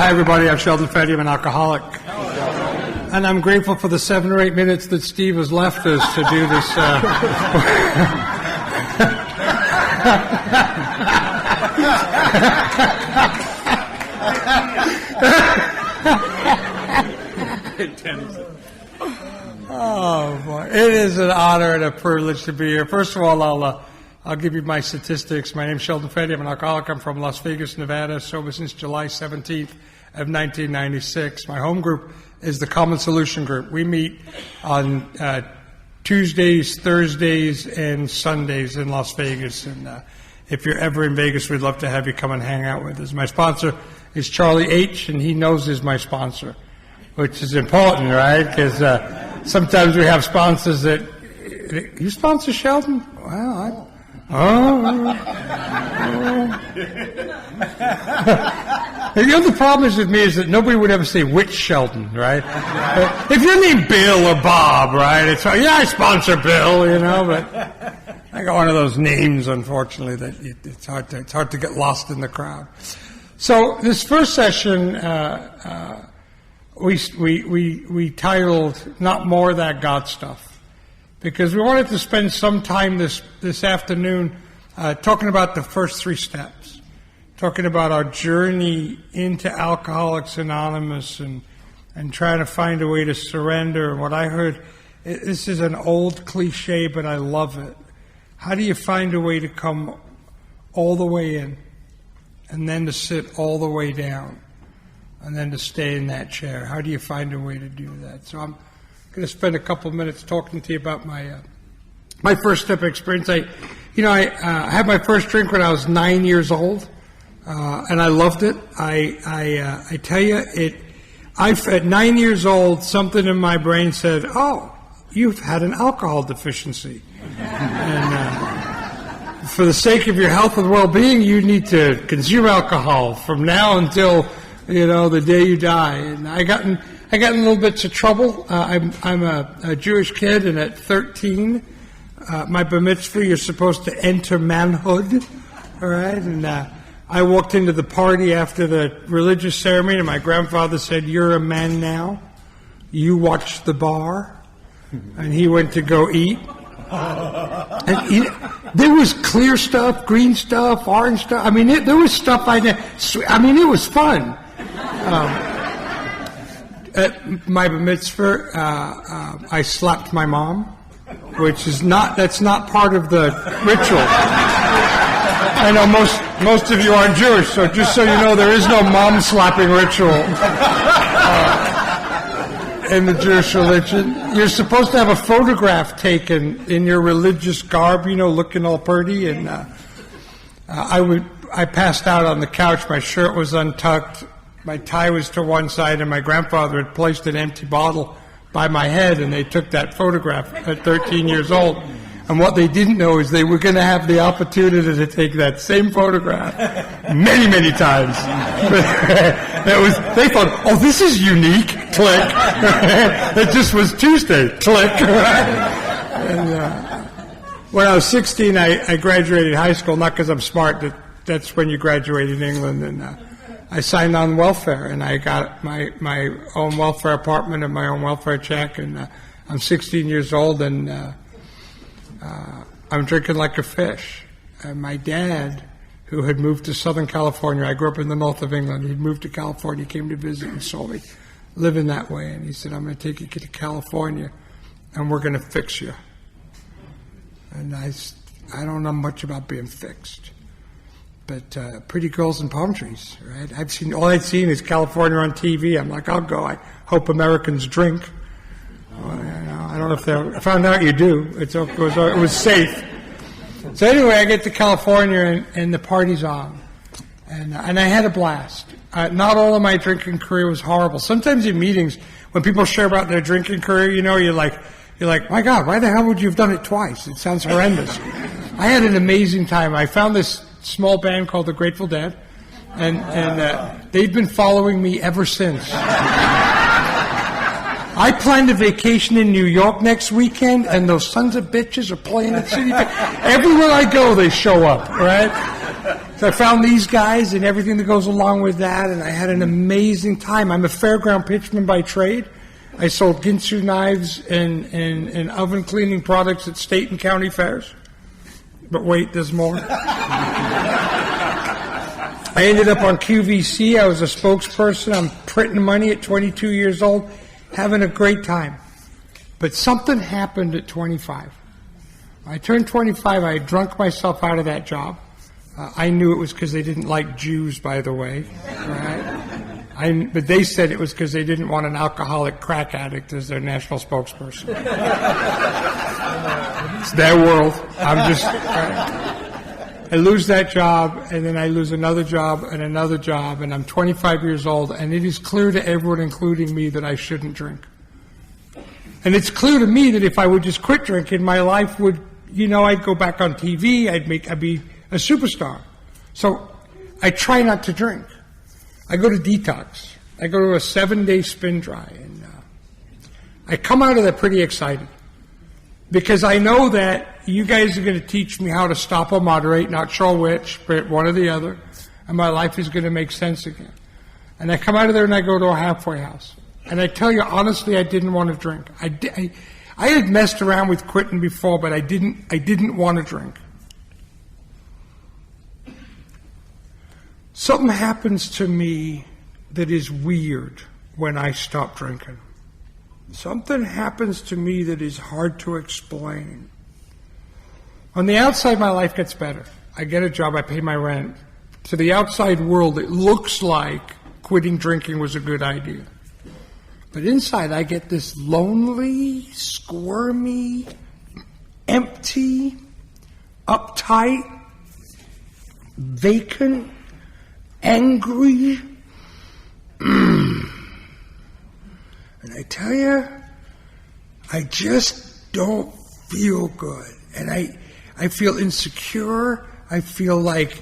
Hi, everybody. I'm Sheldon Fetty. I'm an alcoholic. And I'm grateful for the 7 or 8 minutes that Steve has left us to do this. Oh, boy. It is an honor and a privilege to be here. First of all, I'll give you my statistics. My name's Sheldon Fetty. I'm an alcoholic. I'm from Las Vegas, Nevada, sober since July 17th of 1996. My home group is the Common Solution Group. We meet on Tuesdays, Thursdays, and Sundays in Las Vegas. And if you're ever in Vegas, we'd love to have you come and hang out with us. My sponsor is Charlie H., and he knows he's my sponsor, which is important, right? Because sometimes we have sponsors that, you sponsor Sheldon? Well, the other problem is with me is that nobody would ever say which Sheldon, right? If you're named Bill or Bob, right, it's yeah, I sponsor Bill, you know, but I got one of those names, unfortunately, that it's hard to get lost in the crowd. So this first session, we titled "Not More of That God Stuff," because we wanted to spend some time this afternoon talking about the first 3 steps, talking about our journey into Alcoholics Anonymous and trying to find a way to surrender. And what I heard, this is an old cliche, but I love it. How do you find a way to come all the way in and then to sit all the way down and then to stay in that chair? How do you find a way to do that? So I'm going to spend a couple of minutes talking to you about my first step experience. I had my first drink when I was 9 years old, and I loved it. I tell you, at 9 years old, something in my brain said, "Oh, you've had an alcohol deficiency, and for the sake of your health and well-being, you need to consume alcohol from now until the day you die." And I got in little bits of trouble. I'm a Jewish kid, and at 13, my bar mitzvah, you're supposed to enter manhood, all right? And I walked into the party after the religious ceremony, and my grandfather said, "You're a man now. You watch the bar." And he went to go eat. And there was clear stuff, green stuff, orange stuff. I mean, there was stuff it was fun. At my bar mitzvah, I slapped my mom, which is that's not part of the ritual. I know most of you aren't Jewish, so just so you know, there is no mom slapping ritual in the Jewish religion. You're supposed to have a photograph taken in your religious garb, looking all pretty, and I passed out on the couch. My shirt was untucked. My tie was to one side, and my grandfather had placed an empty bottle by my head, and they took that photograph at 13 years old. And what they didn't know is they were going to have the opportunity to take that same photograph many, many times. They thought, "Oh, this is unique." Click. It just was Tuesday. Click. And when I was 16, I graduated high school, not because I'm smart. That's when you graduate in England, and I signed on welfare, and I got my own welfare apartment and my own welfare check, and I'm 16 years old, and I'm drinking like a fish. And my dad, who had moved to Southern California, I grew up in the north of England, he'd moved to California, came to visit and saw me living that way, and he said, "I'm going to take you to California, and we're going to fix you." And I don't know much about being fixed. But pretty girls and palm trees, right? All I'd seen is California on TV. I'm like, I'll go. I hope Americans drink. Well, I don't know if I found out you do. It was safe. So anyway, I get to California and the party's on, and I had a blast. Not all of my drinking career was horrible. Sometimes in meetings, when people share about their drinking career, you're like, "My God, why the hell would you have done it twice? It sounds horrendous." I had an amazing time. I found this small band called the Grateful Dead, and they've been following me ever since. I planned a vacation in New York next weekend, and those sons of bitches are playing at City Fair. Everywhere I go, they show up, right? So I found these guys and everything that goes along with that, and I had an amazing time. I'm a fairground pitchman by trade. I sold Ginsu knives and oven cleaning products at state and county fairs. But wait, there's more. I ended up on QVC. I was a spokesperson. I'm printing money at 22 years old, having a great time. But something happened at 25. I turned 25. I had drunk myself out of that job. I knew it was because they didn't like Jews, by the way. Right? But they said it was because they didn't want an alcoholic crack addict as their national spokesperson. It's their world. I'm just... I lose that job, and then I lose another job, and I'm 25 years old, and it is clear to everyone, including me, that I shouldn't drink. And it's clear to me that if I would just quit drinking, my life would, I'd go back on TV, I'd be a superstar. So I try not to drink. I go to detox. I go to a 7-day spin dry, and I come out of that pretty excited. Because I know that you guys are going to teach me how to stop or moderate, not sure which, but one or the other, and my life is going to make sense again. And I come out of there and I go to a halfway house. And I tell you, honestly, I didn't want to drink. I had messed around with quitting before, but I didn't want to drink. Something happens to me that is weird when I stop drinking. Something happens to me that is hard to explain. On the outside, my life gets better. I get a job, I pay my rent. To the outside world, it looks like quitting drinking was a good idea. But inside, I get this lonely, squirmy, empty, uptight, vacant, angry. And I tell you, I just don't feel good. And I feel insecure. I feel like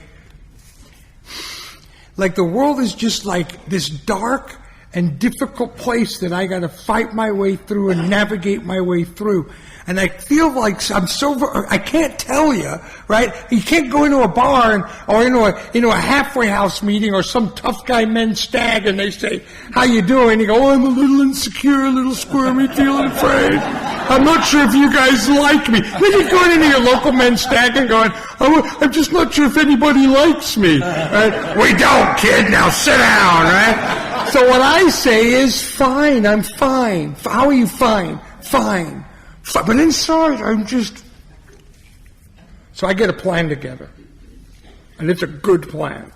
the world is just like this dark and difficult place that I got to fight my way through and navigate my way through. And I feel like I can't tell you, right? You can't go into a bar or into a halfway house meeting or some tough guy men's stag and they say, how you doing? You go, oh, I'm a little insecure, a little squirmy, feeling afraid. I'm not sure if you guys like me. Then you're going into your local men's stag and going, oh, I'm just not sure if anybody likes me. Right? We don't, kid. Now sit down, right? So what I say is, fine, I'm fine. How are you fine? Fine. But inside, I'm just... So I get a plan together. And it's a good plan.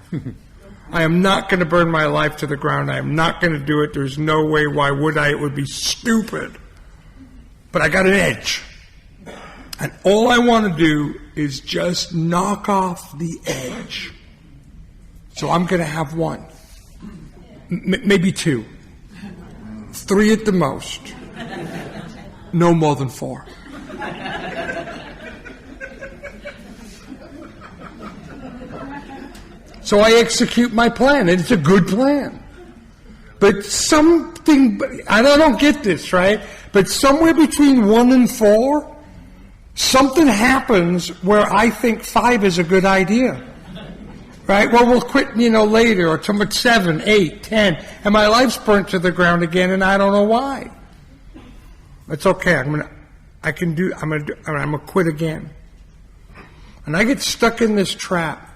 I am not going to burn my life to the ground. I am not going to do it. There's no way. Why would I? It would be stupid. But I got an edge. And all I want to do is just knock off the edge. So I'm going to have one. Maybe 2. 3 at the most. No more than 4. So I execute my plan, and it's a good plan. But I don't get this, right? But somewhere between 1 and 4, something happens where I think 5 is a good idea. Right? Well, we'll quit, later, or till 7, 8, 10, and my life's burnt to the ground again, and I don't know why. It's okay. I'm gonna quit again. And I get stuck in this trap.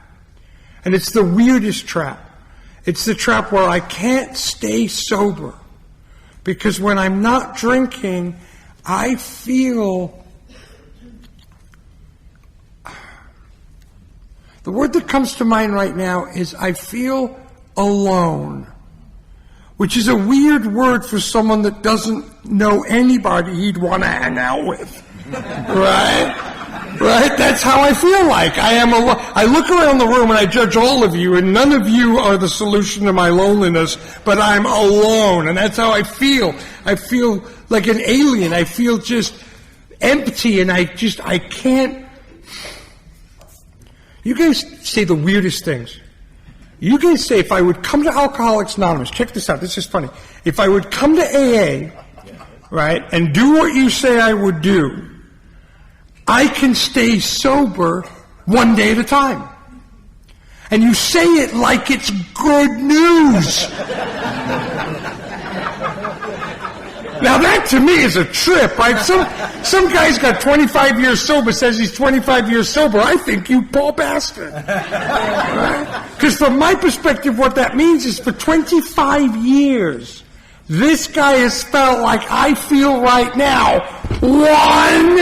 And it's the weirdest trap. It's the trap where I can't stay sober. Because when I'm not drinking, I feel... The word that comes to mind right now is I feel alone. Which is a weird word for someone that doesn't know anybody he'd want to hang out with. Right? Right? That's how I feel like. I am alone. I look around the room and I judge all of you, and none of you are the solution to my loneliness, but I'm alone, and that's how I feel. I feel like an alien. I feel just empty, and I can't. You guys say the weirdest things. You guys say, if I would come to Alcoholics Anonymous, check this out, this is funny. If I would come to AA, right, and do what you say I would do, I can stay sober 1 day at a time. And you say it like it's good news. Now that to me is a trip, right? Some guy's got 25 years sober, says he's 25 years sober. I think you poor bastard. Because from my perspective, what that means is for 25 years, this guy has felt like I feel right now, one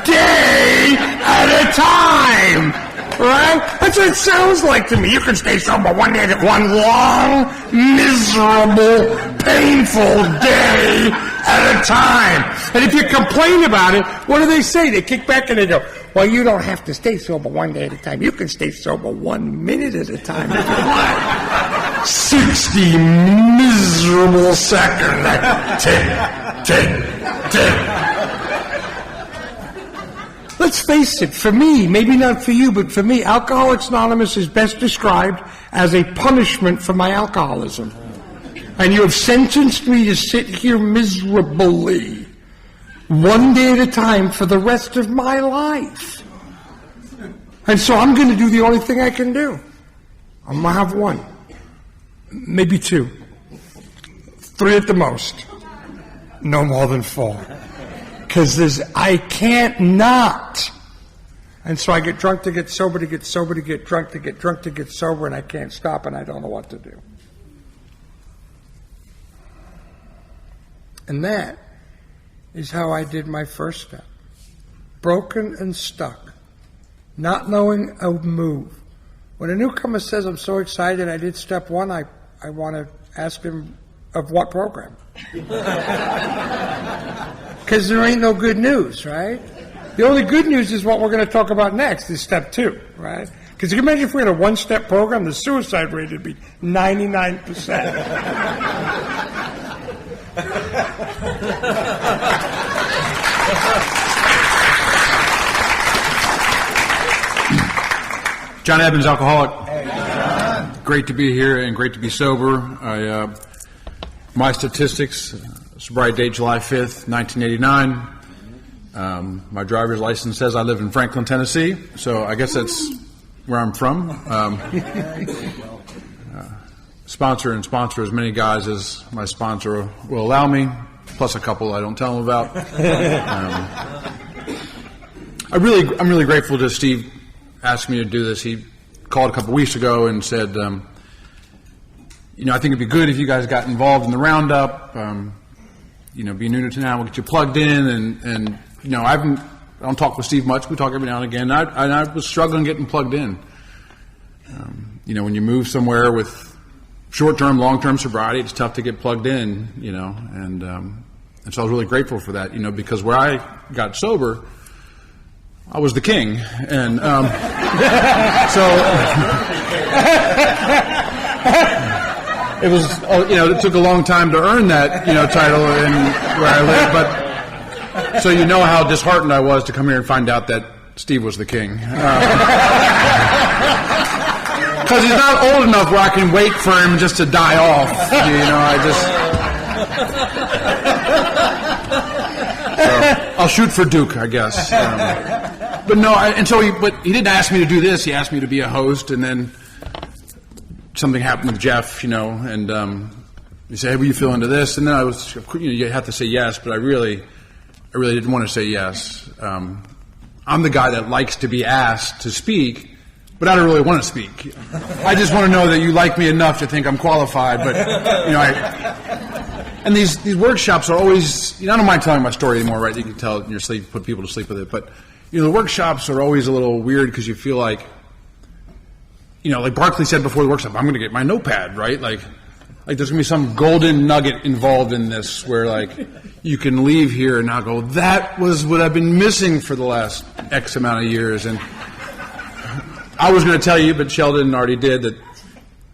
day at a time. Right? That's what it sounds like to me. You can stay sober one day, one long, miserable, painful day at a time. And if you complain about it, what do they say? They kick back and they go, well, you don't have to stay sober one day at a time. You can stay sober 1 minute at a time if you want. 60 miserable seconds. Tick. Let's face it, for me, maybe not for you, but for me, Alcoholics Anonymous is best described as a punishment for my alcoholism. And you have sentenced me to sit here miserably, one day at a time for the rest of my life. And so I'm going to do the only thing I can do. I'm going to have one, maybe 2, 3 at the most, no more than 4. Because I can't not. And so I get drunk to get sober, to get sober, to get drunk, to get drunk, to get sober, and I can't stop, and I don't know what to do. And that is how I did my first step. Broken and stuck, not knowing a move. When a newcomer says, I'm so excited I did step 1, I want to ask him, of what program? Because there ain't no good news, right? The only good news is what we're going to talk about next, is step 2, right? Because you can imagine if we had a one-step program, the suicide rate would be 99%. John Evans, alcoholic. Great to be here and great to be sober. My statistics, sobriety date July 5th, 1989. My driver's license says I live in Franklin, Tennessee, so I guess that's where I'm from. Sponsor as many guys as my sponsor will allow me, plus a couple I don't tell them about. I'm really grateful to Steve asking me to do this. He called a couple weeks ago and said, I think it'd be good if you guys got involved in the Roundup. Being new to now, we'll get you plugged in. And I don't talk with Steve much. We talk every now and again. I was struggling getting plugged in. When you move somewhere with short-term, long-term sobriety, it's tough to get plugged in, and so I was really grateful for that, because where I got sober, I was the king, and it was, it took a long time to earn that, title in where I live, but so how disheartened I was to come here and find out that Steve was the king. Because he's not old enough where I can wait for him just to die off, So I'll shoot for Duke, I guess. But he didn't ask me to do this. He asked me to be a host, and then something happened with Jeff, and he said, "Hey, will you fill into this?" And then I was, you have to say yes, but I really didn't want to say yes. I'm the guy that likes to be asked to speak, but I don't really want to speak. I just want to know that you like me enough to think I'm qualified. But and these workshops are always. I don't mind telling my story anymore, right? You can tell it in your sleep, put people to sleep with it, but. The workshops are always a little weird because you feel like, like Barkley said before the workshop, I'm going to get my notepad, right? Like there's going to be some golden nugget involved in this where, you can leave here and now go, that was what I've been missing for the last X amount of years. And I was going to tell you, but Sheldon already did, that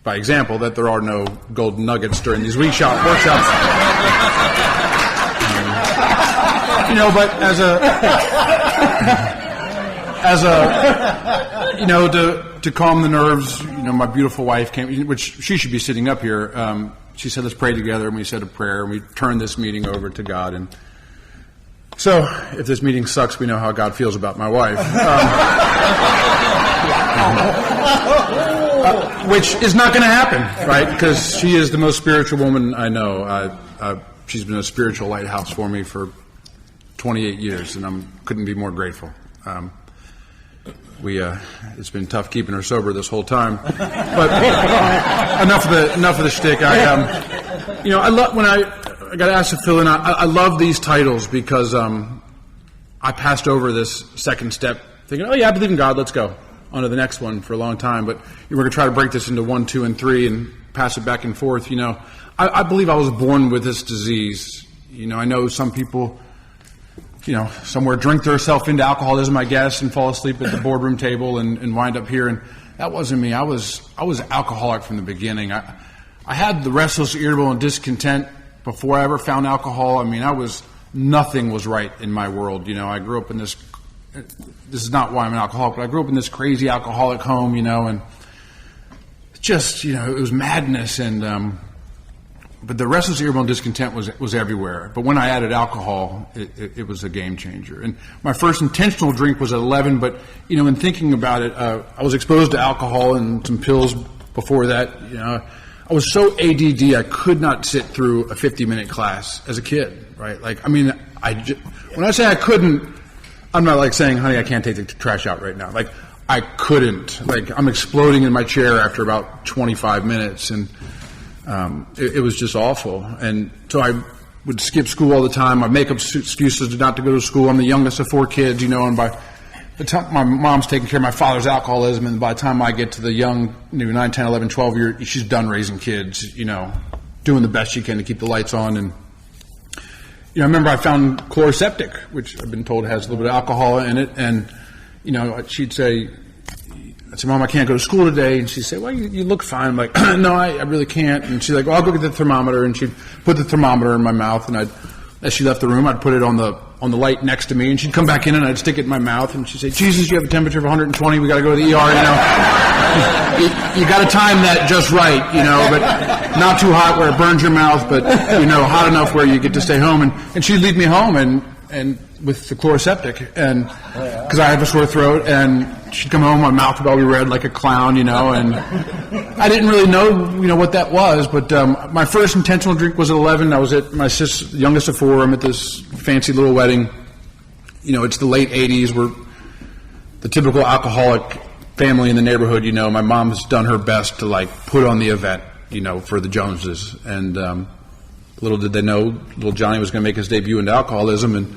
by example, that there are no golden nuggets during these workshops. But to calm the nerves, my beautiful wife came, which she should be sitting up here. She said, let's pray together, and we said a prayer, and we turned this meeting over to God. And so, if this meeting sucks, we know how God feels about my wife. which is not going to happen, right? Because she is the most spiritual woman I know. She's been a spiritual lighthouse for me for 28 years, and I couldn't be more grateful. It's been tough keeping her sober this whole time, but enough of the shtick. I love when I got asked to fill in. I love these titles because I passed over this second step, thinking, "Oh yeah, I believe in God. Let's go on to the next one" for a long time. But we're going to try to break this into 1, 2, and 3, and pass it back and forth. I believe I was born with this disease. I know some people, somewhere drink themselves into alcoholism, I guess, and fall asleep at the boardroom table and wind up here. And that wasn't me. I was alcoholic from the beginning. I had the restless, irritable, and discontent before I ever found alcohol. Nothing was right in my world. I grew up in this is not why I'm an alcoholic, but I grew up in this crazy alcoholic home, and just, it was madness. And, but the restless, irritable, and discontent was everywhere. But when I added alcohol, it was a game changer. And my first intentional drink was at 11, but, in thinking about it, I was exposed to alcohol and some pills before that. I was so ADD, I could not sit through a 50-minute class as a kid, right? When I say I couldn't, I'm not saying, honey, I can't take the trash out right now. I couldn't. I'm exploding in my chair after about 25 minutes, and it was just awful. And so I would skip school all the time. I'd make up excuses not to go to school. I'm the youngest of 4 kids, and by the time my mom's taking care of my father's alcoholism, and by the time I get to the young, 9, 10, 11, 12 years, she's done raising kids, doing the best she can to keep the lights on. And I remember I found Chloroseptic, which I've been told has a little bit of alcohol in it, and she'd say, I'd say, Mom, I can't go to school today. And she'd say, well, you look fine. I'm like, no, I really can't. And she's like, well, I'll go get the thermometer. And she'd put the thermometer in my mouth, and as she left the room, I'd put it on the light next to me, and she'd come back in and I'd stick it in my mouth, and she'd say, Jesus, you have a temperature of 120, we got to go to the ER, you got to time that just right, but not too hot where it burns your mouth, but hot enough where you get to stay home. And she'd leave me home and with the Chloroseptic, and because I have a sore throat, and she'd come home, my mouth would all be red like a clown, and I didn't really know what that was. But my first intentional drink was at 11. I was at my youngest of 4. I'm at this fancy little wedding. It's the late 80s. We're the typical alcoholic family in the neighborhood. My mom's done her best to put on the event, for the Joneses. And little did they know, little Johnny was going to make his debut into alcoholism. And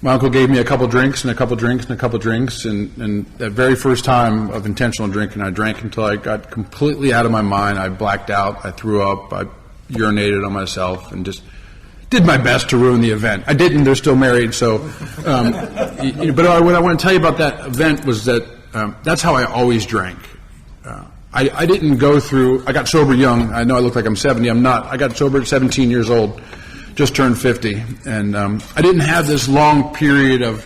my uncle gave me a couple drinks and a couple drinks and a couple drinks. And that very first time of intentional drinking, I drank until I got completely out of my mind. I blacked out. I threw up. I urinated on myself and just did my best to ruin the event. I didn't. They're still married. So, but what I want to tell you about that event was that that's how I always drank. I didn't go through, I got sober young. I know I look like I'm 70. I'm not. I got sober at 17 years old, just turned 50. And I didn't have this long period of,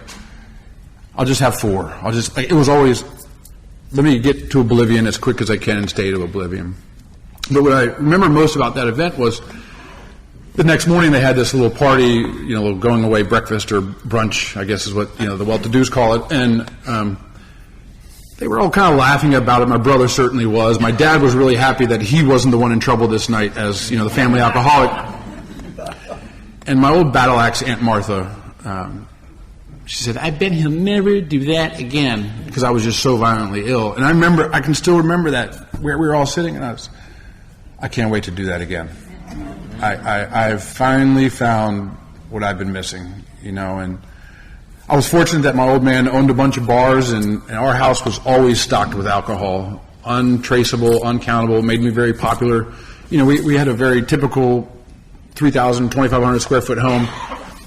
I'll just have 4. It was always, let me get to oblivion as quick as I can and stay to oblivion. But what I remember most about that event was the next morning they had this little party, little going away breakfast or brunch, I guess is what, the well-to-dos call it. And they were all kind of laughing about it. My brother certainly was. My dad was really happy that he wasn't the one in trouble this night as, the family alcoholic. And my old battle axe, Aunt Martha, she said, I bet he'll never do that again, because I was just so violently ill. And I can still remember that, where we were all sitting, and I can't wait to do that again. I've finally found what I've been missing, and I was fortunate that my old man owned a bunch of bars, and our house was always stocked with alcohol, untraceable, uncountable, made me very popular. We had a very typical 3,000, 2,500 square foot home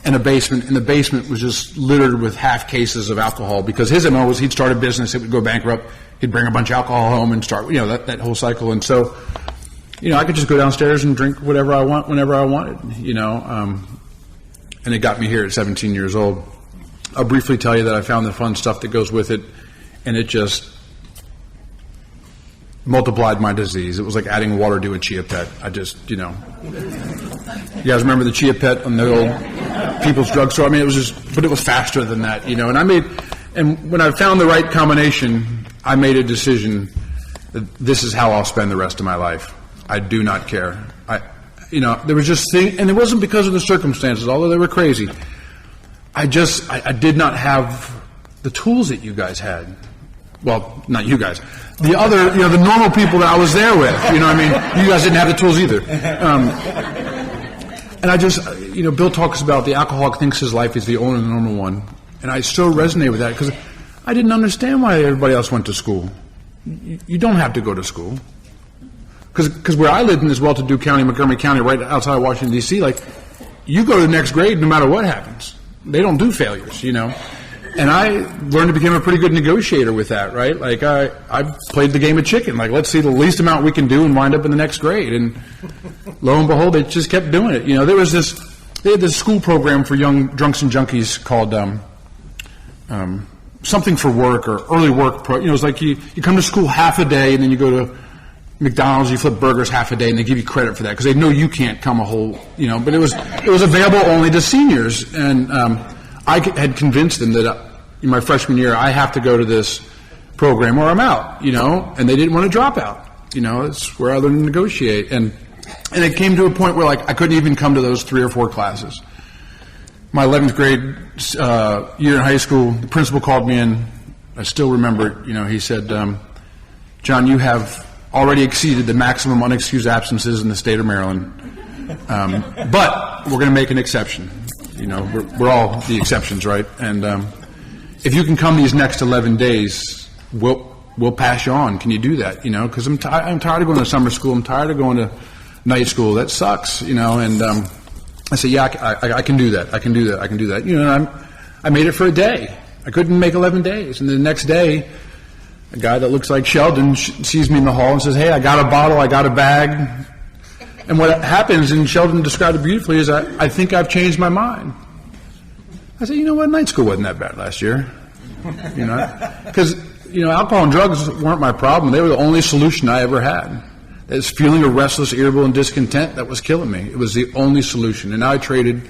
and a basement, and the basement was just littered with half cases of alcohol, because his MO was he'd start a business, it would go bankrupt, he'd bring a bunch of alcohol home and start, that whole cycle. And so, I could just go downstairs and drink whatever I want, whenever I wanted, and it got me here at 17 years old. I'll briefly tell you that I found the fun stuff that goes with it, and it just multiplied my disease. It was like adding water to a Chia Pet. I just, you guys remember the Chia Pet on the old People's Drugstore? It was just, but it was faster than that, and when I found the right combination, I made a decision This is how I'll spend the rest of my life. I do not care. There was just and it wasn't because of the circumstances, although they were crazy. I did not have the tools that you guys had. Well, not you guys. The other, the normal people that I was there with. You guys didn't have the tools either. And I just, Bill talks about the alcoholic thinks his life is the only normal one. And I so resonate with that because I didn't understand why everybody else went to school. You don't have to go to school. Because where I lived in this well-to-do county, Montgomery County, right outside of Washington, D.C., you go to the next grade no matter what happens. They don't do failures, And I learned to become a pretty good negotiator with that, right? I played the game of chicken. Let's see the least amount we can do and wind up in the next grade. And lo and behold, they just kept doing it. They had this school program for young drunks and junkies called something for work or early work. It's like you come to school half a day and then you go to McDonald's, you flip burgers half a day, and they give you credit for that because they know you can't come a whole, But it was available only to seniors, and I had convinced them that in my freshman year I have to go to this program or I'm out, And they didn't want to drop out, It's where I learned to negotiate, and it came to a point where I couldn't even come to those 3 or 4 classes. My 11th grade year in high school, the principal called me in. I still remember it. He said, "John, you have already exceeded the maximum unexcused absences in the state of Maryland. But we're going to make an exception. We're all the exceptions, right? And if you can come these next 11 days, we'll pass you on. Can you do that? Because I'm tired of going to summer school. I'm tired of going to night school. That sucks, And I said, yeah, I can do that. I can do that. I can do that. And I made it for a day. I couldn't make 11 days. And the next day, a guy that looks like Sheldon sees me in the hall and says, hey, I got a bottle, I got a bag. And what happens, and Sheldon described it beautifully, is I think I've changed my mind. I said, you know what, night school wasn't that bad last year. Because, alcohol and drugs weren't my problem. They were the only solution I ever had. This feeling of restless, irritable, and discontent that was killing me. It was the only solution. And I traded,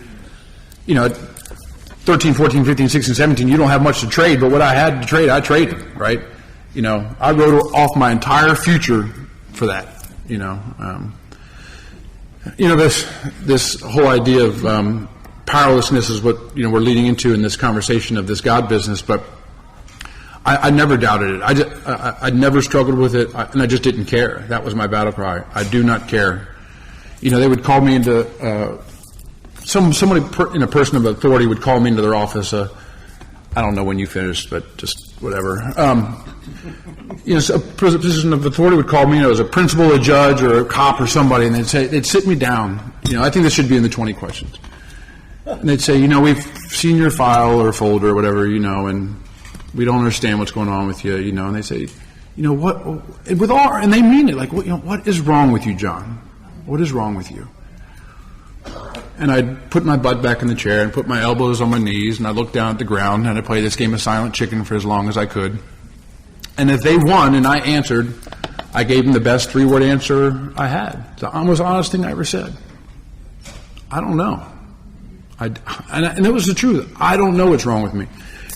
13, 14, 15, 16, 17, you don't have much to trade, but what I had to trade, I traded, right? I wrote off my entire future for that, this whole idea of powerlessness is what, we're leading into in this conversation of this God business, but I never doubted it. I never struggled with it, and I just didn't care. That was my battle cry. I do not care. They would call me into, somebody in a person of authority would call me into their office. I don't know when you finished, but just whatever. A position of authority would call me, as a principal, a judge, or a cop, or somebody, and they'd sit me down. I think this should be in the 20 questions. And they'd say, we've seen your file or folder or whatever, and we don't understand what's going on with you, And they say, what? And they mean it. What is wrong with you, John? What is wrong with you? And I'd put my butt back in the chair and put my elbows on my knees, and I'd look down at the ground, and I'd play this game of silent chicken for as long as I could. And if they won and I answered, I gave them the best 3-word answer I had. The most honest thing I ever said. I don't know. And that was the truth. I don't know what's wrong with me.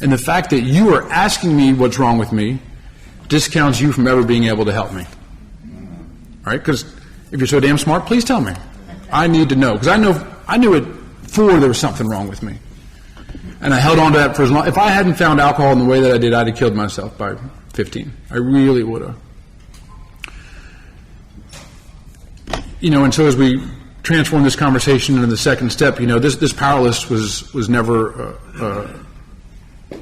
And the fact that you are asking me what's wrong with me discounts you from ever being able to help me. All right? Because if you're so damn smart, please tell me. I need to know. Because I knew it before there was something wrong with me. And I held on to that for as long. If I hadn't found alcohol in the way that I did, I'd have killed myself by 15. I really would have. And so as we transform this conversation into the second step, this powerless was never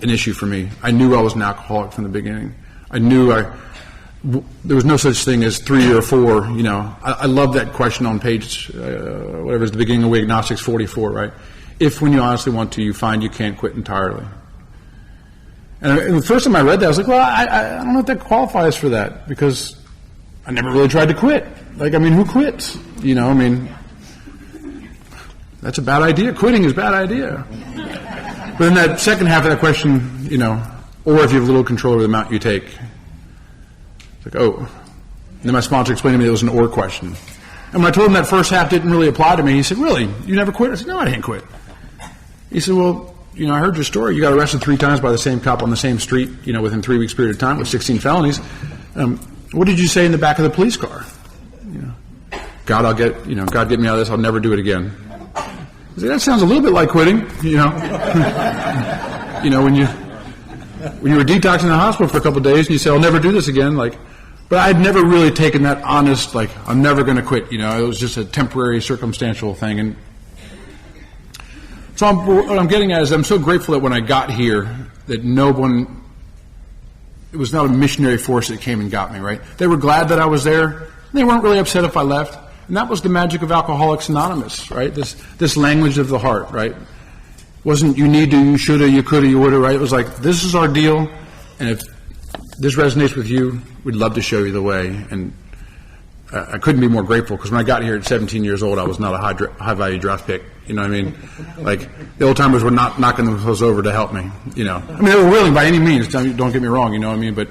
an issue for me. I knew I was an alcoholic from the beginning. I knew there was no such thing as 3 or 4. I love that question on page whatever is the beginning of We Agnostics 44, right? If when you honestly want to, you find you can't quit entirely. And the first time I read that, I was like, well, I don't know if that qualifies for that, because I never really tried to quit. Who quits? That's a bad idea. Quitting is a bad idea. But in that second half of that question, or if you have little control over the amount you take, it's like, oh. And then my sponsor explained to me it was an or question. And when I told him that first half didn't really apply to me, he said, really? You never quit? I said, no, I didn't quit. He said, well, I heard your story. You got arrested 3 times by the same cop on the same street, within 3 weeks period of time with 16 felonies. what did you say in the back of the police car? God, get me out of this. I'll never do it again. I said, that sounds a little bit like quitting, when you were detoxing in the hospital for a couple of days and you say, I'll never do this again, but I'd never really taken that honest, I'm never going to quit, it was just a temporary circumstantial thing. And so what I'm getting at is I'm so grateful that when I got here, that it was not a missionary force that came and got me, right? They were glad that I was there. They weren't really upset if I left. And that was the magic of Alcoholics Anonymous, right? This language of the heart, right? Wasn't you need to, you shoulda, you coulda, you woulda, right? It was like, this is our deal, and if this resonates with you, we'd love to show you the way. And I couldn't be more grateful, because when I got here at 17 years old, I was not a high-value draft pick. You know what I mean? The old-timers were not knocking themselves over to help me, they were willing by any means, don't get me wrong, you know what I mean? But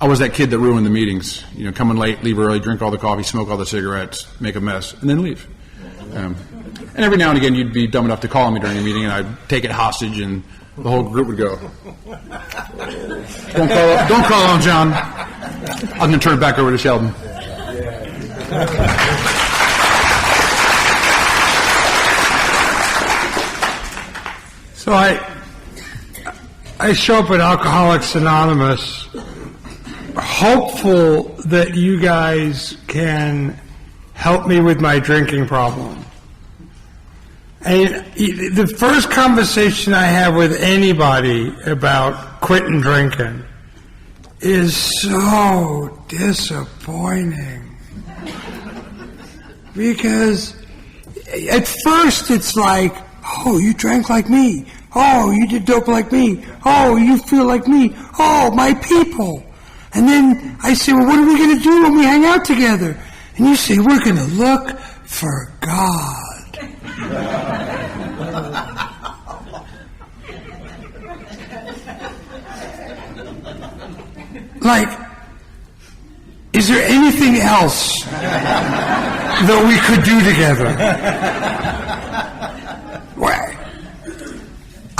I was that kid that ruined the meetings, coming late, leave early, drink all the coffee, smoke all the cigarettes, make a mess, and then leave. And every now and again, you'd be dumb enough to call me during a meeting, and I'd take it hostage, and the whole group would go, don't call on John. I'm going to turn it back over to Sheldon. So I show up at Alcoholics Anonymous hopeful that you guys can help me with my drinking problem. And the first conversation I have with anybody about quitting drinking is so disappointing. Because at first it's like, oh, you drank like me. Oh, you did dope like me. Oh, you feel like me. Oh, my people. And then I say, well, what are we going to do when we hang out together? And you say, we're going to look for God. Is there anything else that we could do together?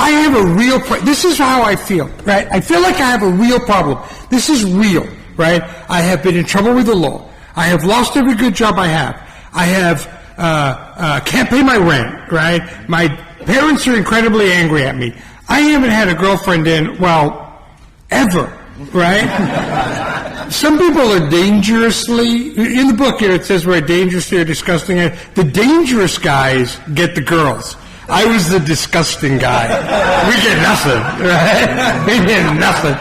I have a real this is how I feel, right? I feel like I have a real problem. This is real, right? I have been in trouble with the law. I have lost every good job I have. I have can't pay my rent, right? My parents are incredibly angry at me. I haven't had a girlfriend in, ever, right? Some people are dangerously, in the book here it says we're dangerously or disgusting. The dangerous guys get the girls. I was the disgusting guy. We get nothing, right? We get nothing.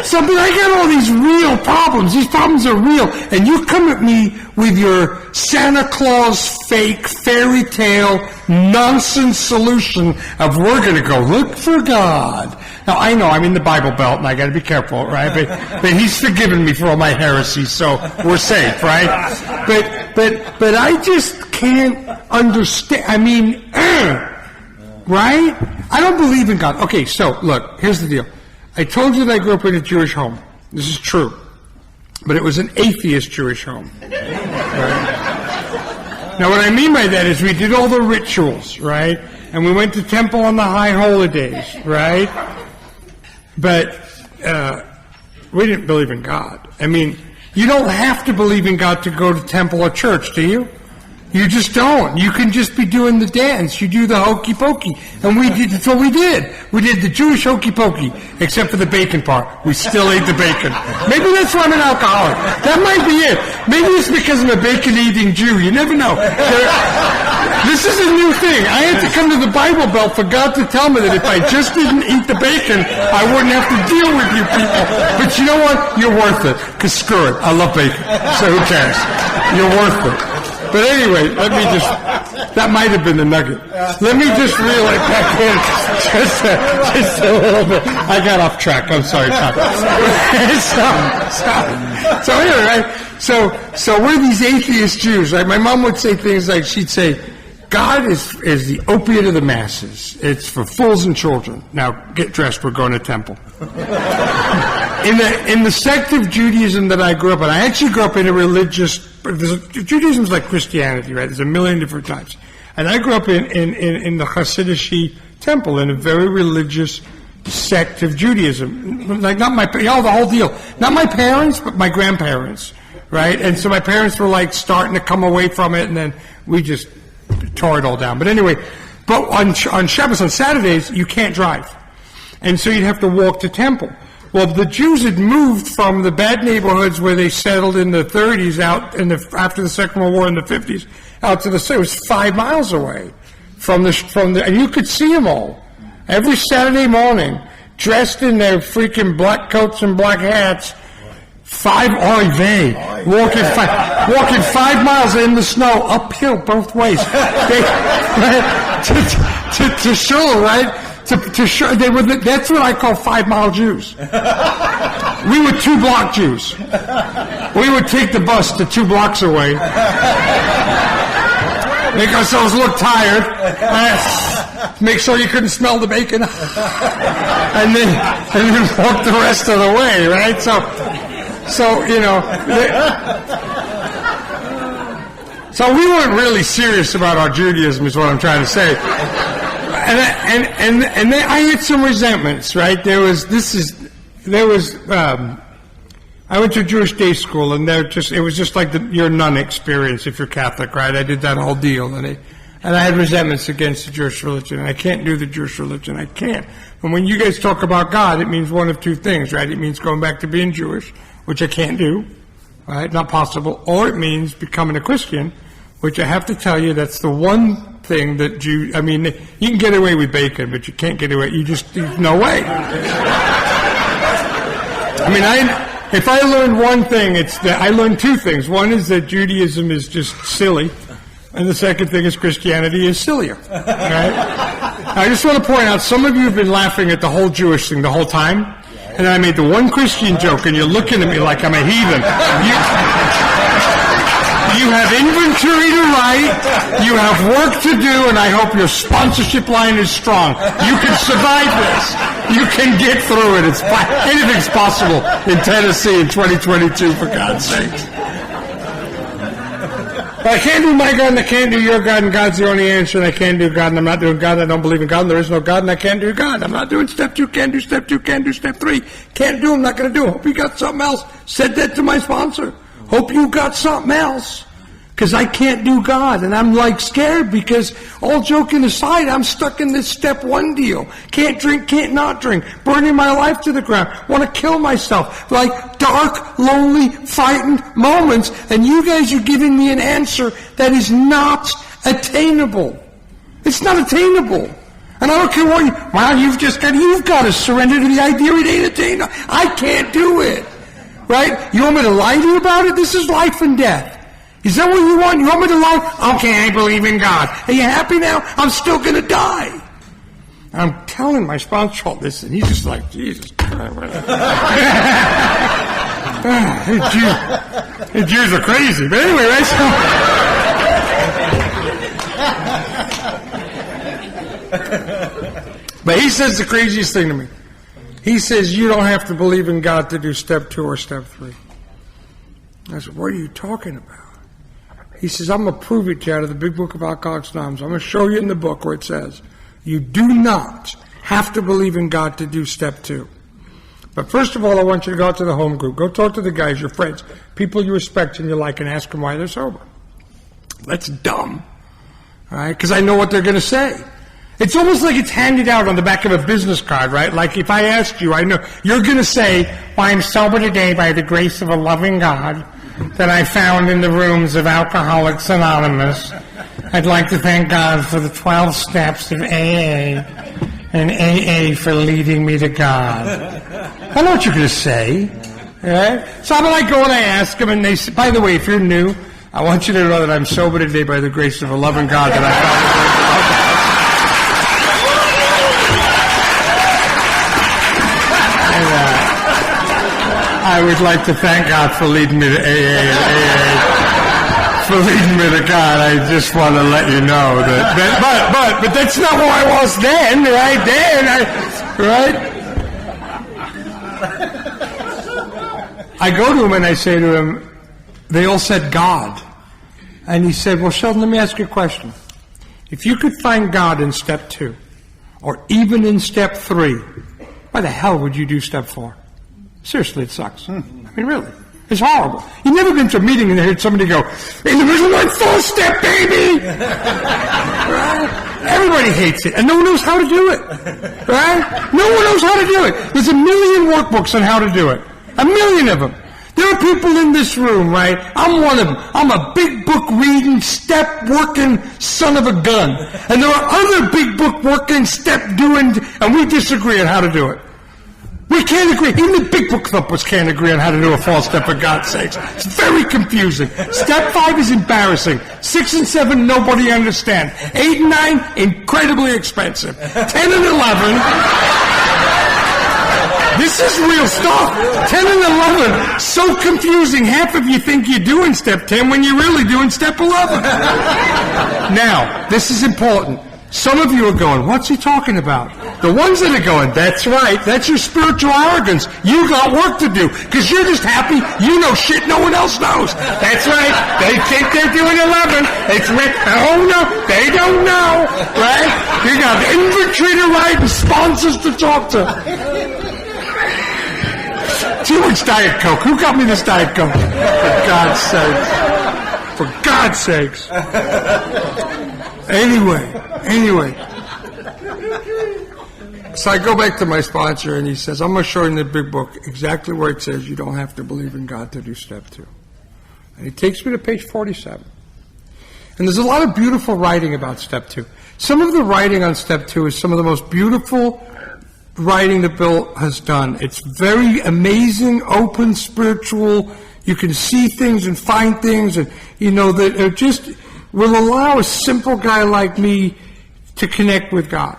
So, but I got all these real problems. These problems are real. And you come at me with your Santa Claus fake fairy tale nonsense solution of we're going to go look for God. Now, I know I'm in the Bible Belt and I got to be careful, right? But he's forgiven me for all my heresies, so we're safe, right? But I just can't understand. Right? I don't believe in God. Okay, so look, here's the deal. I told you that I grew up in a Jewish home. This is true. But it was an atheist Jewish home. Right? Now, what I mean by that is we did all the rituals, right? And we went to temple on the high holidays, right? But we didn't believe in God. You don't have to believe in God to go to temple or church, do you? You just don't. You can just be doing the dance. You do the hokey pokey. And that's what we did. We did the Jewish hokey pokey, except for the bacon part. We still ate the bacon. Maybe that's why I'm an alcoholic. That might be it. Maybe it's because I'm a bacon-eating Jew. You never know. This is a new thing. I had to come to the Bible Belt for God to tell me that if I just didn't eat the bacon, I wouldn't have to deal with you people. But you know what? You're worth it. Because screw it. I love bacon. So who cares? You're worth it. But anyway, that might have been the nugget. Let me just reel it back in just a little bit. I got off track. I'm sorry, Tom. So anyway, right? So we're these atheist Jews, right? My mom would say things like, she'd say, God is the opiate of the masses. It's for fools and children. Now, get dressed. We're going to temple. In the sect of Judaism that I grew up in, I actually grew up in a religious, Judaism's like Christianity, right? There's a million different types. And I grew up in the Hasidic temple, in a very religious sect of Judaism. Like not my, the whole deal. Not my parents, but my grandparents, right? And so my parents were like starting to come away from it, and then we just tore it all down. But anyway, but on Shabbos, on Saturdays, you can't drive. And so you'd have to walk to temple. Well, the Jews had moved from the bad neighborhoods where they settled in the 30s out in after the Second World War in the 50s out to it was 5 miles away from the, and you could see them all every Saturday morning, dressed in their freaking black coats and black hats, walking 5 miles in the snow, uphill both ways. To show, right? To show, that's what I call 5 mile Jews. We were 2 block Jews. We would take the bus to 2 blocks away, make ourselves look tired, make sure you couldn't smell the bacon, and then walk the rest of the way, right? So you know, so we weren't really serious about our Judaism, is what I'm trying to say. And then I had some resentments, right? I went to a Jewish day school, and it was just like your nun experience if you're Catholic, right? I did that whole deal, and I had resentments against the Jewish religion, and I can't do the Jewish religion. I can't. And when you guys talk about God, it means one of two things, right? It means going back to being Jewish, which I can't do, right? Not possible. Or it means becoming a Christian, which I have to tell you, that's the one thing that you can get away with bacon, but you can't get away, there's no way. If I learned one thing, it's that I learned 2 things. One is that Judaism is just silly, and the second thing is Christianity is sillier. Right? I just want to point out, some of you have been laughing at the whole Jewish thing the whole time, and I made the one Christian joke, and you're looking at me like I'm a heathen. You have inventory to write, you have work to do, and I hope your sponsorship line is strong. You can survive this. You can get through it. Anything's possible in Tennessee in 2022, for God's sake. But I can't do my God, and I can't do your God, and God's the only answer, and I can't do God, and I'm not doing God, and I don't believe in God, and there is no God, and I can't do God. I'm not doing step 2, can't do step 2, can't do step 3. Can't do, I'm not going to do. Hope you got something else. Said that to my sponsor. Hope you got something else. Because I can't do God, and I'm like scared, because all joking aside, I'm stuck in this step 1 deal. Can't drink, can't not drink, burning my life to the ground, want to kill myself, like dark, lonely, frightened moments, and you guys are giving me an answer that is not attainable. It's not attainable. And I don't care what you've got to surrender to the idea it ain't attainable. I can't do it. Right? You want me to lie to you about it? This is life and death. Is that what you want? You want me to lie? Okay, I believe in God. Are you happy now? I'm still going to die. I'm telling my sponsor all this, and he's just like, Jesus. These Jews are crazy. But anyway, right? But he says the craziest thing to me. He says, you don't have to believe in God to do step 2 or step 3. I said, what are you talking about? He says, I'm going to prove it to you out of the big book of Alcoholics Anonymous. I'm going to show you in the book where it says, you do not have to believe in God to do step 2. But first of all, I want you to go out to the home group. Go talk to the guys, your friends, people you respect and you like, and ask them why they're sober. That's dumb. All right? Because I know what they're going to say. It's almost like it's handed out on the back of a business card, right? Like if I asked you, I know you're going to say, well, I'm sober today by the grace of a loving God that I found in the rooms of Alcoholics Anonymous. I'd like to thank God for the 12 steps of AA and AA for leading me to God. I know what you're going to say. Right? So I'm like go and I ask them, and they say, by the way, if you're new, I want you to know that I'm sober today by the grace of a loving God that I found. I would like to thank God for leading me to AA and AA for leading me to God. I just want to let you know that but that's not who I was then, right? I go to him and I say to him, they all said God. And he said, well, Sheldon, let me ask you a question. If you could find God in step 2, or even in step 3, why the hell would you do step 4? Seriously, it sucks. I mean, really. It's horrible. You've never been to a meeting and heard somebody go, individual one, 4-step, baby! Right? Everybody hates it, and no one knows how to do it. Right? No one knows how to do it. There's a million workbooks on how to do it. A million of them. There are people in this room, right? I'm one of them. I'm a big book reading, step working son of a gun. And there are other big book working, step doing, and we disagree on how to do it. We can't agree. Even the big book thumpers can't agree on how to do a false step, for God's sakes. It's very confusing. Step 5 is embarrassing. 6 and 7, nobody understands. 8 and 9, incredibly expensive. 10 and 11... This is real stuff. 10 and 11, so confusing. Half of you think you're doing step 10 when you're really doing step 11. Now, this is important. Some of you are going, what's he talking about? The ones that are going, that's right, that's your spiritual arrogance. You got work to do, because you're just happy you know shit no one else knows. That's right, they think they're doing 11. It's oh no, they don't know, right? You got inventory to write and sponsors to talk to. Too much Diet Coke. Who got me this Diet Coke? For God's sakes. For God's sakes. Anyway. So I go back to my sponsor and he says, I'm going to show you in the big book exactly where it says you don't have to believe in God to do step 2. And he takes me to page 47. And there's a lot of beautiful writing about step 2. Some of the writing on step 2 is some of the most beautiful writing that Bill has done. It's very amazing, open, spiritual. You can see things and find things, and that it just will allow a simple guy like me to connect with God.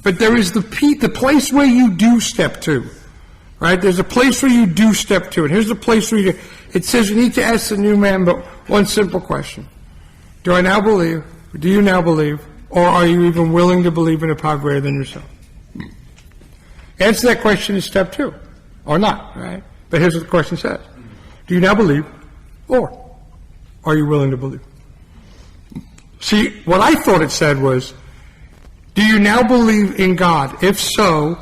But there is the place where you do step 2, right? There's a place where you do step 2, and here's the place where it says you need to ask the new man, but one simple question: do I now believe? Do you now believe, or are you even willing to believe in a power greater than yourself? Answer that question is step 2, or not, right? But here's what the question says. Do you now believe, or are you willing to believe? See, what I thought it said was, do you now believe in God? If so,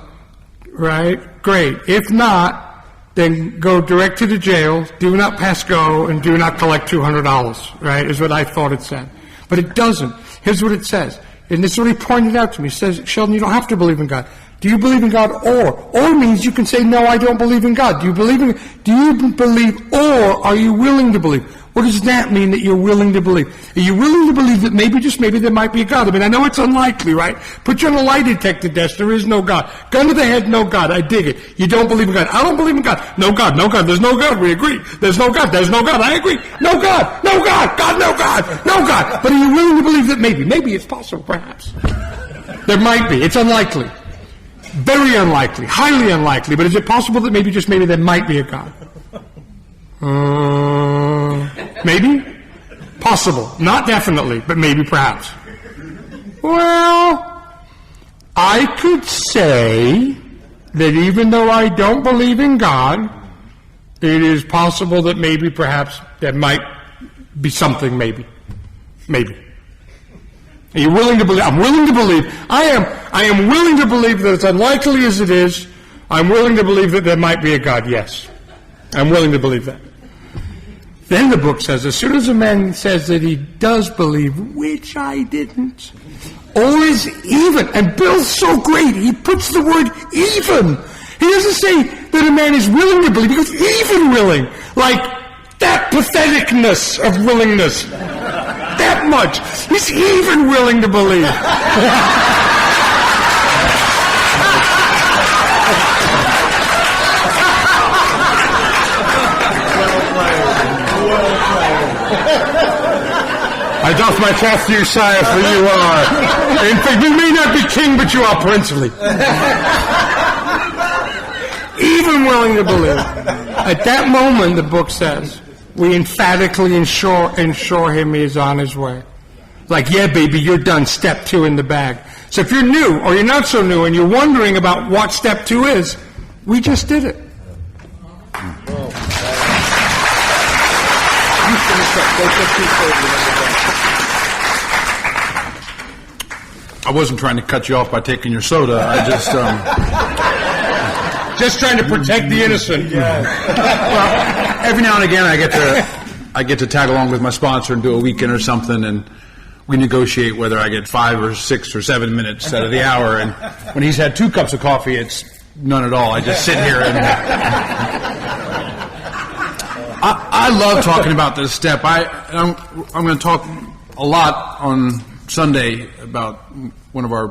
right, great. If not, then go direct to the jail, do not pass go, and do not collect $200, right, is what I thought it said. But it doesn't. Here's what it says. And this is what he pointed out to me. He says, Sheldon, you don't have to believe in God. Do you believe in God, or means you can say, no, I don't believe in God. Do you believe, or are you willing to believe? What does that mean, that you're willing to believe? Are you willing to believe that maybe, just maybe, there might be a God? I mean, I know it's unlikely, right? Put you on a lie detector desk, there is no God. Gun to the head, no God, I dig it. You don't believe in God. I don't believe in God. No God, there's no God, we agree. There's no God, I agree. No God, God, no God, no God. But are you willing to believe that maybe it's possible, perhaps? There might be, it's unlikely. Very unlikely, highly unlikely, but is it possible that maybe, just maybe, there might be a God? Maybe? Possible. Not definitely, but maybe, perhaps. Well, I could say that even though I don't believe in God, it is possible that maybe, perhaps, there might be something, maybe. Are you willing to believe? I'm willing to believe. I am willing to believe that it's unlikely as it is. I'm willing to believe that there might be a God. Yes. I'm willing to believe that. Then the book says, as soon as a man says that he does believe, which I didn't, or is even, and Bill's so great, he puts the word even. He doesn't say that a man is willing to believe, he goes even willing. Like that patheticness of willingness. That much. He's even willing to believe. I doff my cap to you, sire, for you are. In fact, you may not be king, but you are princely. Even willing to believe. At that moment, the book says, we emphatically ensure him he is on his way. Like, yeah, baby, you're done. Step 2 in the bag. So if you're new, or you're not so new, and you're wondering about what step 2 is, we just did it. I wasn't trying to cut you off by taking your soda. I just, Just trying to protect the innocent. Well, every now and again I get to tag along with my sponsor and do a weekend or something, and we negotiate whether I get 5 or 6 or 7 minutes out of the hour. And when he's had 2 cups of coffee, it's none at all. I just sit here and I love talking about this step. I'm going to talk a lot on Sunday about one of our,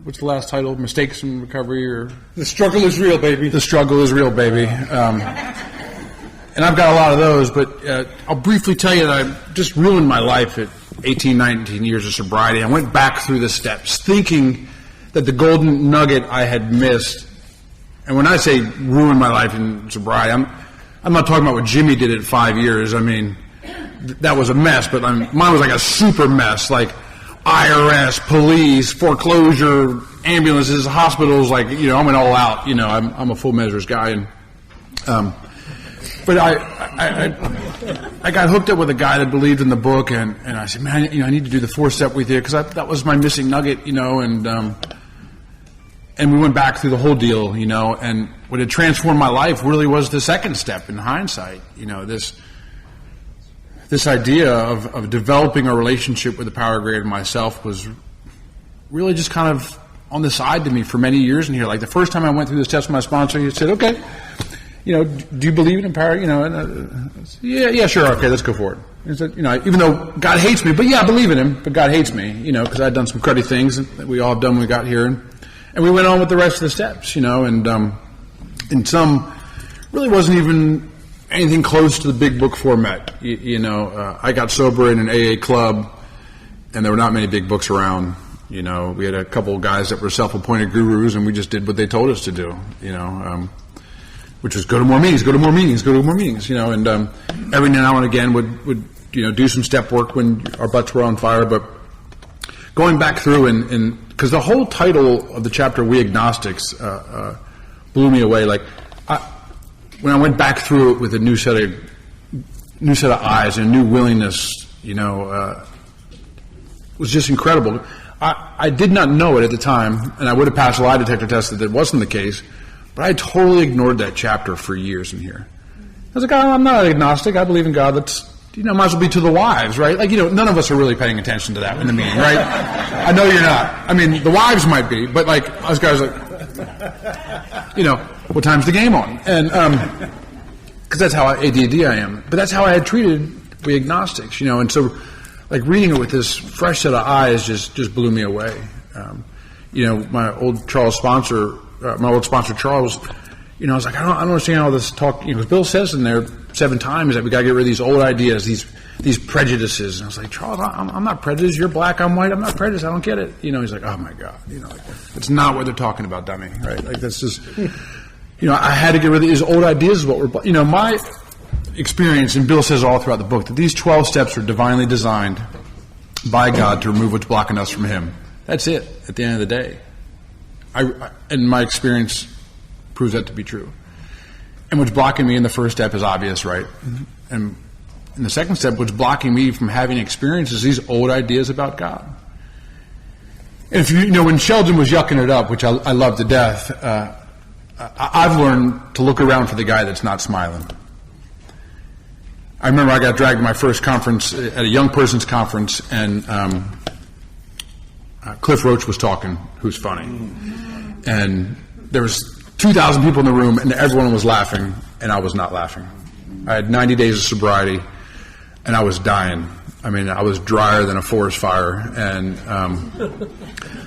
what's the last title? Mistakes in Recovery, or The Struggle is Real, Baby. The Struggle is Real, Baby. And I've got a lot of those, but I'll briefly tell you that I just ruined my life at 18, 19 years of sobriety. I went back through the steps thinking that the golden nugget I had missed, and when I say ruin my life in sobriety, I'm not talking about what Jimmy did at 5 years. I mean, that was a mess, but mine was like a super mess, like IRS, police, foreclosure, ambulances, hospitals, like, you know, I went all out. You know, I'm a full measures guy, and but I got hooked up with a guy that believed in the book, and I said, man, you know, I need to do the 4-step with you, because that was my missing nugget, you know, and we went back through the whole deal, you know, and what had transformed my life really was the second step in hindsight, you know, this idea of developing a relationship with the power greater than myself was really just kind of on the side to me for many years in here. Like the first time I went through the steps with my sponsor, he said, okay, you know, do you believe in power? You know, and yeah, sure, okay, let's go for it. He said, you know, even though God hates me, but yeah, I believe in him, but God hates me, you know, because I'd done some cruddy things that we all have done when we got here, and we went on with the rest of the steps, you know, and some really wasn't even anything close to the big book format. You know, I got sober in an AA club, and there were not many big books around. You know, we had a couple of guys that were self-appointed gurus, and we just did what they told us to do, you know, which was go to more meetings, you know, and every now and again would you know, do some step work when our butts were on fire. But going back through and because the whole title of the chapter, We Agnostics, blew me away. Like, when I went back through it with a new set of eyes and a new willingness, you know, was just incredible. I did not know it at the time, and I would have passed a lie detector test that wasn't the case, but I totally ignored that chapter for years in here. I was like, oh, I'm not an agnostic. I believe in God. That's, you know, might as well be to the wives, right? Like, you know, none of us are really paying attention to that in the meeting, right? I know you're not. I mean, the wives might be, but like, us guys are like, you know, what time's the game on? And, because that's how ADD I am. But that's how I had treated We Agnostics, you know, and so, like, reading it with this fresh set of eyes just blew me away. You know, my old sponsor Charles, you know, I was like, I don't understand all this talk, you know, because Bill says in there 7 times that we got to get rid of these old ideas, these prejudices. And I was like, Charles, I'm not prejudiced. You're black, I'm white. I'm not prejudiced. I don't get it. You know, he's like, oh my God, you know, like, it's not what they're talking about, dummy, right? Like, that's just, you know, I had to get rid of these old ideas. Is what we're, you know, my experience, and Bill says all throughout the book, that these 12 steps are divinely designed by God to remove what's blocking us from Him. That's it. At the end of the day, and my experience proves that to be true. And what's blocking me in the first step is obvious, right? And in the second step, what's blocking me from having experiences, these old ideas about God. And if you know, when Sheldon was yucking it up, which I love to death, I've learned to look around for the guy that's not smiling. I remember I got dragged to my first conference at a young person's conference, and Cliff Roach was talking, who's funny. And there was 2,000 people in the room, and everyone was laughing, and I was not laughing. I had 90 days of sobriety, and I was dying. I mean, I was drier than a forest fire, and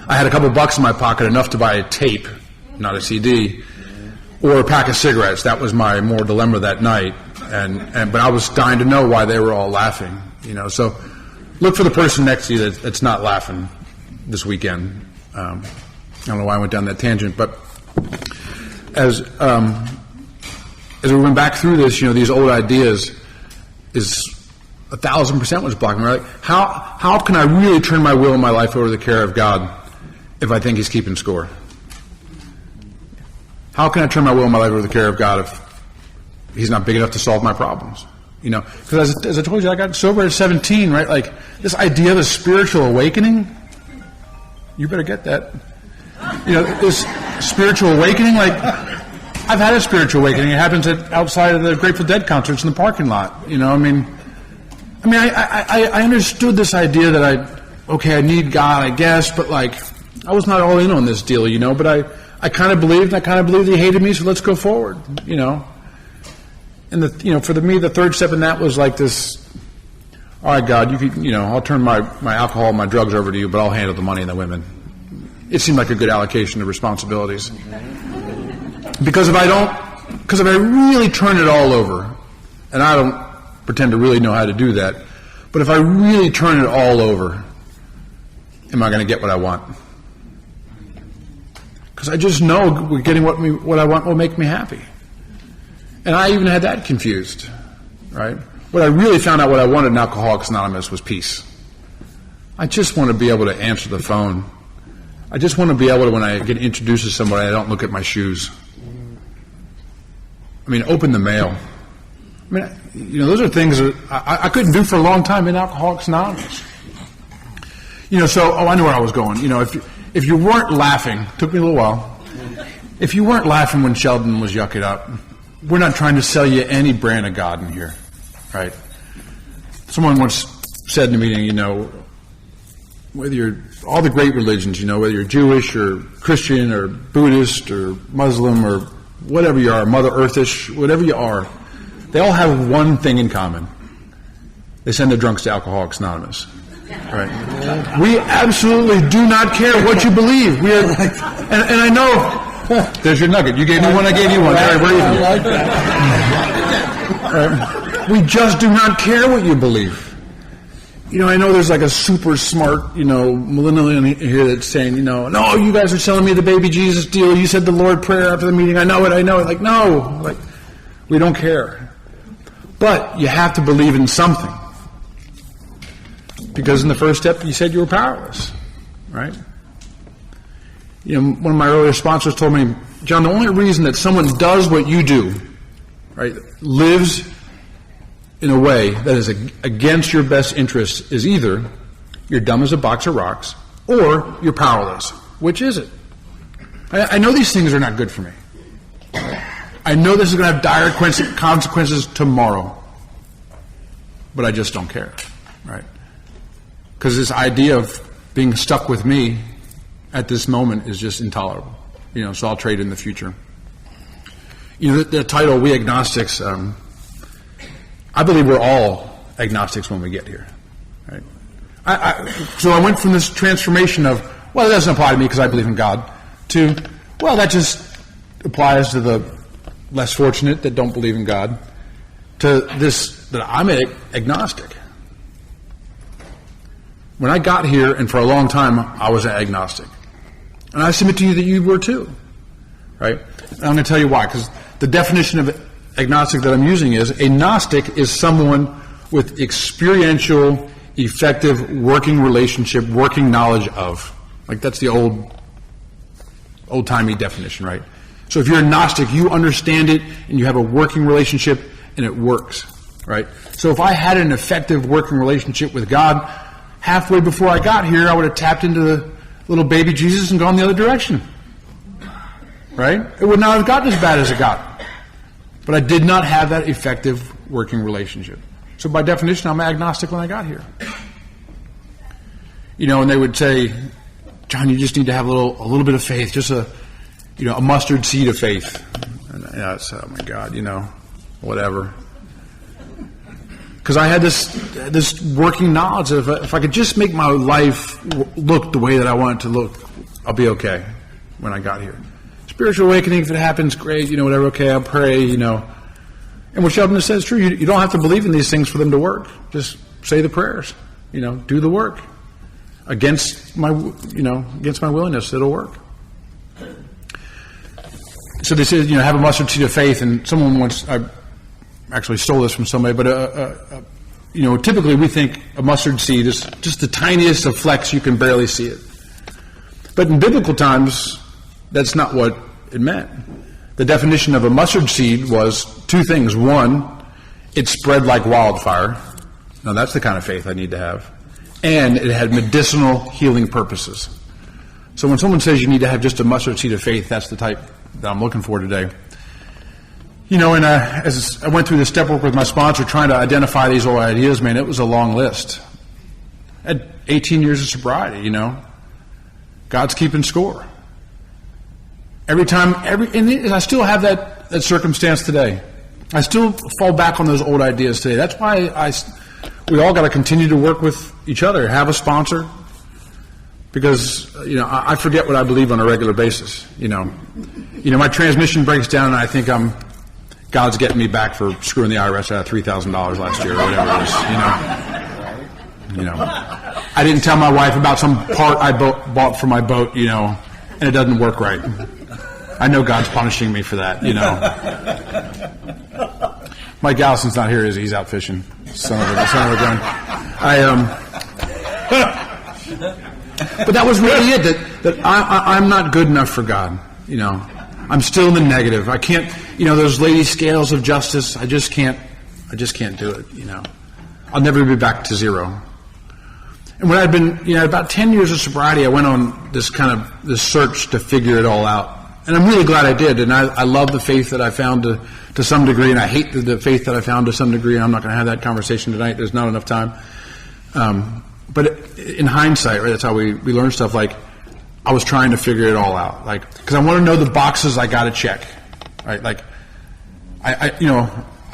I had a couple bucks in my pocket, enough to buy a tape, not a CD, or a pack of cigarettes. That was my more dilemma that night, but I was dying to know why they were all laughing. You know, so look for the person next to you that's not laughing this weekend. I don't know why I went down that tangent, but as we went back through this, you know, these old ideas is 1,000% what's blocking me. Like, how can I really turn my will and my life over to the care of God if I think He's keeping score? How can I turn my will and my life over to the care of God if He's not big enough to solve my problems? You know, because as I told you, I got sober at 17, right? Like, this idea of a spiritual awakening, you better get that. You know, this spiritual awakening, like, I've had a spiritual awakening. It happens outside of the Grateful Dead concerts in the parking lot. I understood this idea that I need God, I guess, but like, I was not all in on this deal, but I kind of believed he hated me, so let's go forward, And for me, the third step in that was like this, all right, God, I'll turn my alcohol and my drugs over to you, but I'll handle the money and the women. It seemed like a good allocation of responsibilities. Because if I really turn it all over, and I don't pretend to really know how to do that, but if I really turn it all over, am I going to get what I want? Because I just know getting what I want will make me happy. And I even had that confused, right? What I really found out what I wanted in Alcoholics Anonymous was peace. I just want to be able to answer the phone. I just want to be able to, when I get introduced to somebody, I don't look at my shoes. Open the mail. Those are things that I couldn't do for a long time in Alcoholics Anonymous. I knew where I was going. If you weren't laughing, took me a little while, if you weren't laughing when Sheldon was yucking up, we're not trying to sell you any brand of God in here, right? Someone once said in a meeting, whether you're all the great religions, whether you're Jewish or Christian or Buddhist or Muslim or whatever you are, Mother Earthish, whatever you are, they all have one thing in common. They send their drunks to Alcoholics Anonymous. Right? We absolutely do not care what you believe. And I know, there's your nugget. You gave me one, I gave you one. Right? We just do not care what you believe. I know there's like a super smart, millennial here that's saying, no, you guys are selling me the baby Jesus deal. You said the Lord prayer after the meeting. I know it. Like, no, like, we don't care. But you have to believe in something. Because in the first step, you said you were powerless, right? One of my earlier sponsors told me, John, the only reason that someone does what you do, right, lives in a way that is against your best interest is either you're dumb as a box of rocks or you're powerless. Which is it? I know these things are not good for me. I know this is going to have dire consequences tomorrow. But I just don't care, right? Because this idea of being stuck with me at this moment is just intolerable. So I'll trade in the future. The title, We Agnostics, I believe we're all agnostics when we get here. Right? So I went from this transformation of, well, it doesn't apply to me because I believe in God, to, well, that just applies to the less fortunate that don't believe in God, to this, that I'm an agnostic. When I got here, and for a long time, I was an agnostic. And I submit to you that you were too. Right? And I'm going to tell you why, because the definition of agnostic that I'm using is, a Gnostic is someone with experiential, effective, working relationship, working knowledge of. Like, that's the old-timey definition, right? So if you're a Gnostic, you understand it, and you have a working relationship, and it works, right? So if I had an effective working relationship with God, halfway before I got here, I would have tapped into the little baby Jesus and gone the other direction, right? It would not have gotten as bad as it got. But I did not have that effective working relationship. So by definition, I'm agnostic when I got here. And they would say, John, you just need to have a little bit of faith, just a mustard seed of faith. And it's, oh my God, whatever. Because I had this working knowledge of, if I could just make my life look the way that I want it to look, I'll be okay when I got here. Spiritual awakening, if it happens, great, whatever, okay, I'll pray, And what Sheldon says is true. You don't have to believe in these things for them to work. Just say the prayers, do the work. Against my willingness, it'll work. So they said, have a mustard seed of faith, and someone once, I actually stole this from somebody, but, typically we think a mustard seed is just the tiniest of flecks, you can barely see it. But in biblical times, that's not what it meant. The definition of a mustard seed was two things. One, it spread like wildfire. Now that's the kind of faith I need to have. And it had medicinal healing purposes. So when someone says you need to have just a mustard seed of faith, that's the type that I'm looking for today. And as I went through the step work with my sponsor, trying to identify these old ideas, man, it was a long list. At 18 years of sobriety, God's keeping score. Every time, and I still have that circumstance today. I still fall back on those old ideas today. That's why we all got to continue to work with each other, have a sponsor, because I forget what I believe on a regular basis. My transmission breaks down, and I think God's getting me back for screwing the IRS out of $3,000 last year or whatever it is. I didn't tell my wife about some part I bought for my boat, and it doesn't work right. I know God's punishing me for that, Mike Allison's not here, is he? He's out fishing. Son of a gun. But that was really it. That I'm not good enough for God. I'm still in the negative. I can't. Those lady scales of justice. I just can't do it. I'll never be back to zero. And when I'd been, about 10 years of sobriety, I went on this search to figure it all out. And I'm really glad I did. And I love the faith that I found to some degree, and I hate the faith that I found to some degree. And I'm not going to have that conversation tonight. There's not enough time. But in hindsight, right, that's how we learn stuff. Like, I was trying to figure it all out. Like, because I want to know the boxes I got to check. Right? Like, I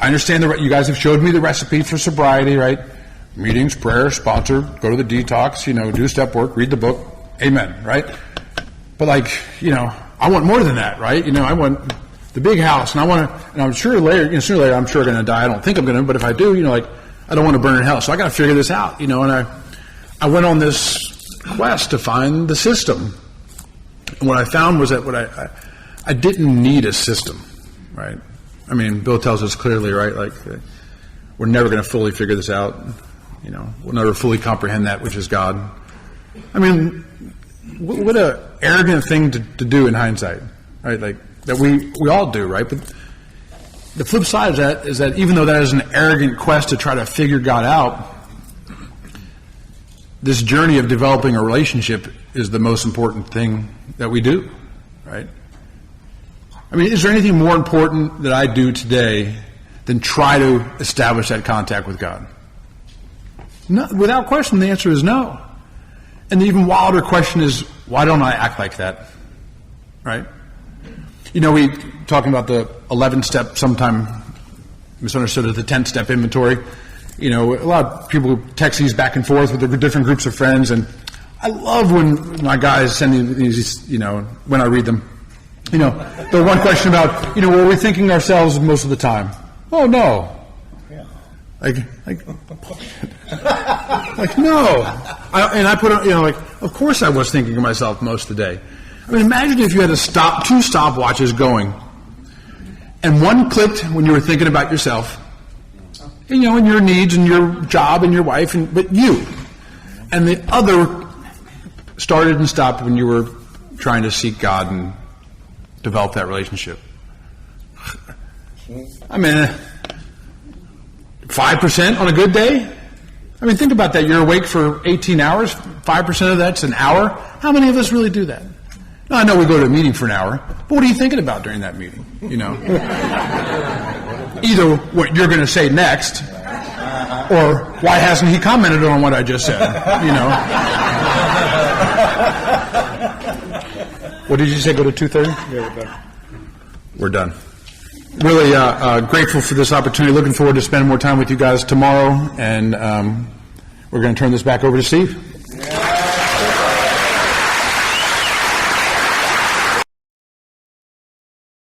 understand you guys have showed me the recipe for sobriety, right? Meetings, prayer, sponsor, go to the detox, do step work, read the book. Amen, right? But I want more than that, right? I want the big house, and I'm sure later, sooner or later, I'm sure I'm going to die. I don't think I'm going to, but if I do, I don't want to burn in hell. So I got to figure this out, and I went on this quest to find the system. And what I found was that I didn't need a system, right? I mean, Bill tells us clearly, right? Like, we're never going to fully figure this out. We'll never fully comprehend that which is God. I mean, what a arrogant thing to do in hindsight, right? Like, that we all do, right? But the flip side of that is that even though that is an arrogant quest to try to figure God out, this journey of developing a relationship is the most important thing that we do, right? I mean, is there anything more important that I do today than try to establish that contact with God? No, without question, the answer is no. And the even wilder question is, why don't I act like that? Right? We talking about the 11-step, sometime misunderstood as the 10-step inventory. A lot of people text these back and forth with their different groups of friends, and I love when my guys send me these, when I read them. The one question about, were we thinking ourselves most of the time? Oh, no. Like no. I put on, of course I was thinking of myself most of the day. I mean, imagine if you had two stopwatches going, and one clicked when you were thinking about yourself, and your needs and your job and your wife, but you, and the other started and stopped when you were trying to seek God and develop that relationship. I mean, 5% on a good day? I mean, think about that. You're awake for 18 hours. 5% of that's an hour. How many of us really do that? Now, I know we go to a meeting for an hour, but what are you thinking about during that meeting? Either what you're going to say next, or why hasn't he commented on what I just said? What did you say? Go to 2:30? Yeah, we're done. Really grateful for this opportunity. Looking forward to spending more time with you guys tomorrow, and we're going to turn this back over to Steve.